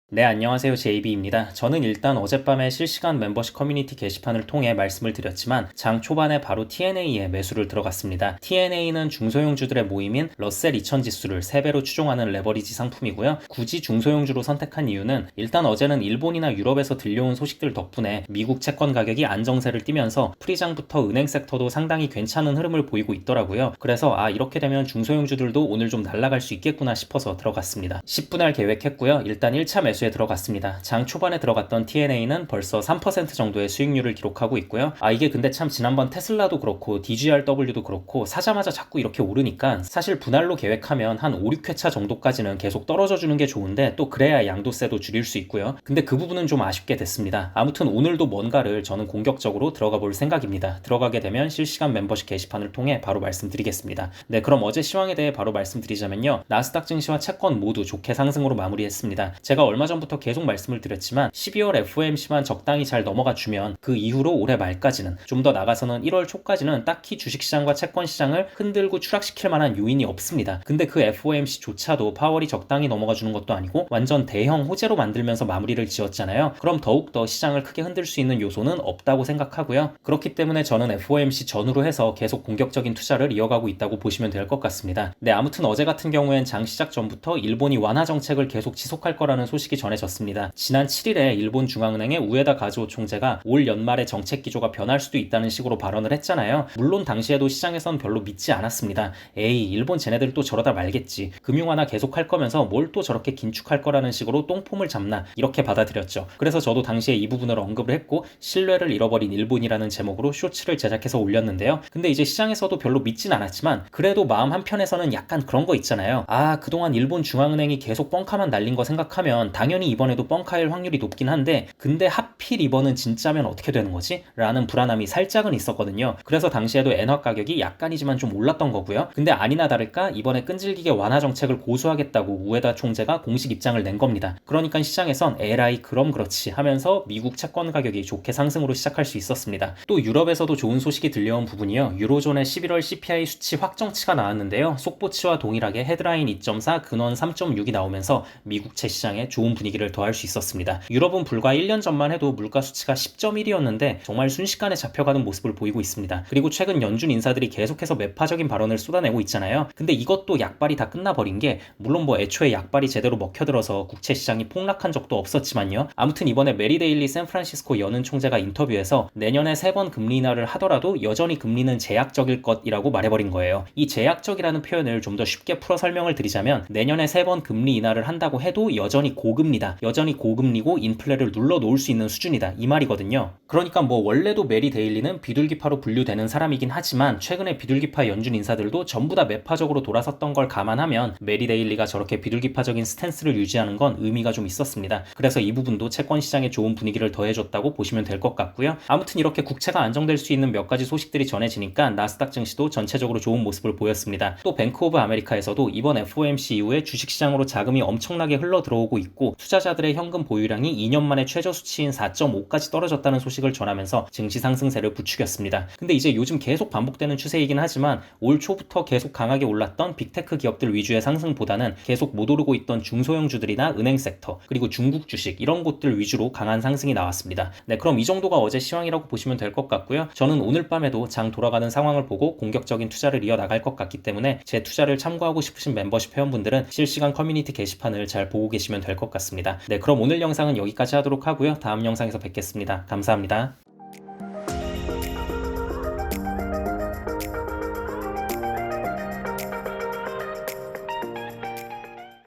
네, 안녕하세요. JB입니다. 저는 일단 어젯밤에 실시간 멤버십 커뮤니티 게시판을 통해 말씀을 드렸지만 장 초반에 바로 TNA에 매수를 들어갔습니다. TNA는 중소형주들의 모임인 러셀 2000 지수를 3배로 추종하는 레버리지 상품이고요. 굳이 중소형주로 선택한 이유는 일단 어제는 일본이나 유럽에서 들려온 소식들 덕분에 미국 채권 가격이 안정세를 띠면서 프리장부터 은행 섹터도 상당히 괜찮은 흐름을 보이고 있더라고요. 그래서 이렇게 되면 중소형주들도 오늘 좀 날아갈 수 있겠구나 싶어서 들어갔습니다. 10분할 계획했고요. 일단 1차 매수에 들어갔습니다. 장 초반에 들어갔던 TNA는 벌써 3% 정도의 수익률을 기록하고 있고요. 이게 근데 참 지난번 테슬라도 그렇고 DGRW도 그렇고 사자마자 자꾸 이렇게 오르니까 사실 분할로 계획하면 한 5, 6회차 정도까지는 계속 떨어져 주는 게 좋은데 또 그래야 양도세도 줄일 수 있고요. 근데 그 부분은 좀 아쉽게 됐습니다. 아무튼 오늘도 뭔가를 저는 공격적으로 들어가 볼 생각입니다. 들어가게 되면 실시간 멤버십 게시판을 통해 바로 말씀드리겠습니다. 네, 그럼 어제 시황에 대해 바로 말씀드리자면요. 나스닥 증시와 채권 모두 좋게 상승으로 마무리했습니다. 제가 얼마 전부터 계속 말씀을 드렸지만 12월 FOMC만 적당히 잘 넘어가 주면 그 이후로 올해 말까지는 좀 더 나가서는 1월 초까지는 딱히 주식시장과 채권시장을 흔들고 추락시킬 만한 요인이 없습니다. 근데 그 FOMC조차도 파월이 적당히 넘어가 주는 것도 아니고 완전 대형 호재로 만들면서 마무리를 지었잖아요. 그럼 더욱더 시장을 크게 흔들 수 있는 요소는 없다고 생각하고요. 그렇기 때문에 저는 FOMC 전후로 해서 계속 공격적인 투자를 이어가고 있다고 보시면 될 것 같습니다. 네, 아무튼 어제 같은 경우엔 장 시작 전부터 일본이 완화 정책을 계속 지속할 거라는 소식이 전해졌습니다. 지난 7일에 일본 중앙은행의 우에다 가즈오 총재가 올 연말에 정책 기조가 변할 수도 있다는 식으로 발언을 했잖아요. 물론 당시에도 시장에선 별로 믿지 않았습니다. 에이, 일본 쟤네들 또 저러다 말겠지. 금융 완화 계속 할 거면서 뭘 또 저렇게 긴축할 거라는 식으로 똥폼을 잡나 이렇게 받아들였죠. 그래서 저도 당시에 이 부분을 언급을 했고 신뢰를 잃어버린 일본이라는 제목으로 쇼츠를 제작해서 올렸는데요. 근데 이제 시장에서도 별로 믿진 않았지만 그래도 마음 한편에서는 약간 그런 거 있잖아요. 그동안 일본 중앙은행이 계속 뻥카만 날린 거 생각하면 당연히 이번에도 뻥카일 확률이 높긴 한데 근데 하필 이번은 진짜면 어떻게 되는 거지? 라는 불안함이 살짝은 있었거든요. 그래서 당시에도 엔화 가격이 약간이지만 좀 올랐던 거고요. 근데 아니나 다를까 이번에 끈질기게 완화 정책을 고수하겠다고 우에다 총재가 공식 입장을 낸 겁니다. 그러니까 시장에선 에라이 그럼 그렇지 하면서 미국 채권 가격이 좋게 상승으로 시작할 수 있었습니다. 또 유럽에서도 좋은 소식이 들려온 부분이요. 유로존의 11월 CPI 수치 확정치가 나왔는데요. 속보치와 동일하게 헤드라인 2.4 근원 3.6이 나오면서 미국채 시장에 좋은 분위기를 더할 수 있었습니다. 유럽은 불과 1년 전만 해도 물가 수치가 10.1이었는데 정말 순식간에 잡혀가는 모습을 보이고 있습니다. 그리고 최근 연준 인사들이 계속해서 매파적인 발언을 쏟아내고 있잖아요. 근데 이것도 약발이 다 끝나버린 게 물론 애초에 약발이 제대로 먹혀들어서 국채 시장이 폭락한 적도 없었지만요. 아무튼 이번에 메리 데일리 샌프란시스코 연은 총재가 인터뷰에서 내년에 3번 금리 인하를 하더라도 여전히 금리는 제약적일 것이라고 말해버린 거예요. 이 제약적이라는 표현을 좀 더 쉽게 풀어 설명을 드리자면 내년에 3번 금리 인하를 한다고 해도 여전히 고금리다. 여전히 고금리고 인플레를 눌러 놓을 수 있는 수준이다. 이 말이거든요. 그러니까 원래도 메리 데일리는 비둘기파로 분류되는 사람이긴 하지만 최근에 비둘기파 연준 인사들도 전부 다 매파적으로 돌아섰던 걸 감안하면 메리 데일리가 저렇게 비둘기파적인 스탠스를 유지하는 건 의미가 좀 있었습니다. 그래서 이 부분도 채권 시장에 좋은 분위기를 더해줬다고 보시면 될 것 같고요. 아무튼 이렇게 국채가 안정될 수 있는 몇 가지 소식들이 전해지니까 나스닥 증시도 전체적으로 좋은 모습을 보였습니다. 또 뱅크 오브 아메리카에서도 이번 FOMC 이후에 주식시장으로 자금이 엄청나게 흘러 들어오고 있고 투자자들의 현금 보유량이 2년 만에 최저 수치인 4.5까지 떨어졌다는 소식을 전하면서 증시 상승세를 부추겼습니다. 근데 이제 요즘 계속 반복되는 추세이긴 하지만 올 초부터 계속 강하게 올랐던 빅테크 기업들 위주의 상승보다는 계속 못 오르고 있던 중소형주들이나 은행 섹터 그리고 중국 주식 이런 곳들 위주로 강한 상승이 나왔습니다. 네, 그럼 이 정도가 어제 시황이라고 보시면 될 것 같고요. 저는 오늘 밤에도 장 돌아가는 상황을 보고 공격적인 투자를 이어나갈 것 같기 때문에 제 투자를 참고하고 싶으신 멤버십 회원분들은 실시간 커뮤니티 게시판을 잘 보고 계시면 될 것 같습니다. 네, 그럼 오늘 영상은 여기까지 하도록 하고요. 다음 영상에서 뵙겠습니다. 감사합니다.